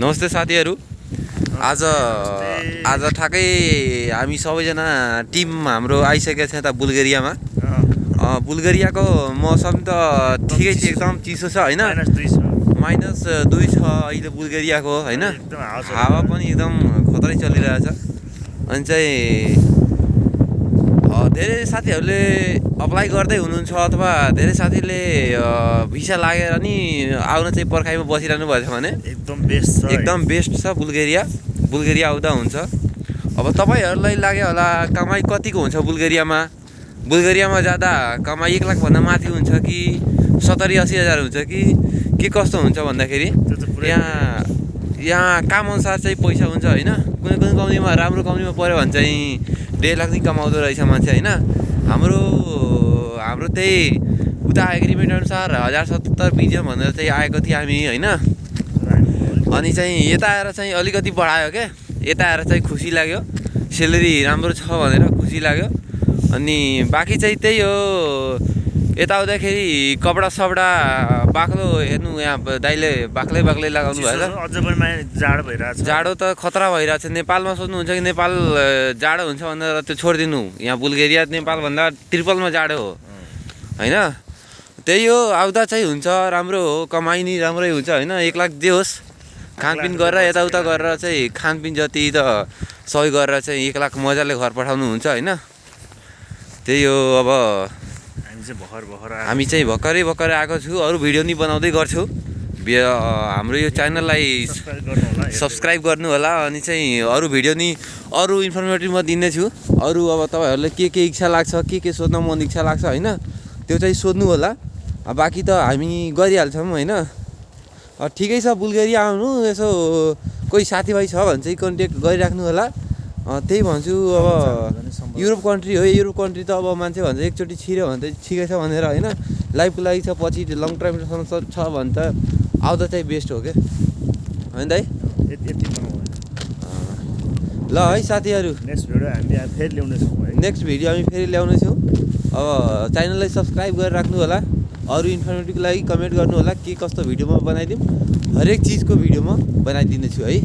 नमस्ते साथीहरू। आज ठ्याक्कै हामी सबैजना टिम हाम्रो आइसकेको छ यता बुल्गेरियामा। बुल्गेरियाको मौसम त ठिकै छ, एकदम चिसो छ होइन, -2 छ अहिले बुल्गेरियाको होइन। हावा पनि एकदम खतरै चलिरहेछ। अनि चाहिँ धेरै साथीहरूले अप्लाई गर्दै हुनुहुन्छ अथवा धेरै साथीले भिसा लागेर नि आउन चाहिँ पर्खाइमा बसिरहनु भएको छ भने एकदम बेस्ट छ बुल्गेरिया आउँदा हुन्छ। अब तपाईँहरूलाई लाग्यो होला कमाइ कतिको हुन्छ बुल्गेरियामा जाँदा कमाइ 1 लाखभन्दा माथि हुन्छ कि 70-80 हजार हुन्छ कि के कस्तो हुन्छ भन्दाखेरि यहाँ काम अनुसार चाहिँ पैसा हुन्छ होइन। कुनै कम्पनीमा राम्रो कम्पनीमा पऱ्यो भने चाहिँ 1.5 लाख चाहिँ कमाउँदो रहेछ मान्छे होइन। हाम्रो त्यही उता एग्रिमेन्ट अनुसार 1070 पिजिएम भनेर चाहिँ आएको थियो हामी होइन। अनि चाहिँ यता आएर चाहिँ अलिकति बढायो क्या, यता आएर चाहिँ खुसी लाग्यो, सेलेरी राम्रो छ भनेर खुसी लाग्यो। अनि बाँकी चाहिँ त्यही हो, यता आउँदाखेरि कपडा सपडा बाक्लो हेर्नु, यहाँ दाइले बाक्लै लगाउनु भएछ। अझ पनि जाडो भइरहेछ, जाडो त खतरा भइरहेछ। नेपालमा सोध्नुहुन्छ कि नेपाल जाडो हुन्छ भनेर त्यो छोडिदिनु, यहाँ बुल्गेरिया नेपालभन्दा ट्रिपलमा जाडो हो होइन। त्यही हो, आउँदा चाहिँ हुन्छ राम्रो हो, कमाइ नि राम्रै हुन्छ होइन। 1 लाख जे होस्, खानपिन गरेर यताउता गरेर चाहिँ खानपिन जति त सही गरेर चाहिँ 1 लाख मजाले घर पठाउनु हुन्छ होइन। त्यही हो। अब हामी चाहिँ भर्खरै आएको छु, अरू भिडियो नि बनाउँदै गर्छु। हाम्रो यो च्यानललाई सब्सक्राइब गर्नु होला। अनि चाहिँ अरू भिडियो नि अरू इन्फर्मेटिभ म दिनेछु। अरू अब तपाईँहरूलाई के इच्छा लाग्छ, के सोध्न मन इच्छा लाग्छ होइन, त्यो चाहिँ सोध्नु होला। बाँकी त हामी गरिहाल्छौँ होइन। ठिकै छ, बुल्गेरिया आउनु, यसो कोही साथीभाइ छ भने चाहिँ कन्ट्याक्ट गरिराख्नु होला। त्यही भन्छु। अब युरोप कन्ट्री हो, युरोप कन्ट्री त अब मान्छे भन्छ एकचोटि छिर्यो भने त ठिकै छ भनेर होइन। लाइफको लागि छ, पछि लङ टाइमसम्म छ भने त आउँदा चाहिँ बेस्ट हो क्या होइन दाइ। ल है साथीहरू, नेक्स्ट भिडियो हामी फेरि ल्याउनेछौँ। अब च्यानललाई सब्सक्राइब गरेर राख्नु होला। अरू इन्फर्मेटिभको लागि कमेन्ट गर्नु होला, के कस्तो भिडियो म बनाइदिउँ। हरेक चिजको भिडियो म बनाइदिनेछु है।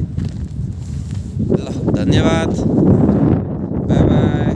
ल धन्यवाद, बाई बाई।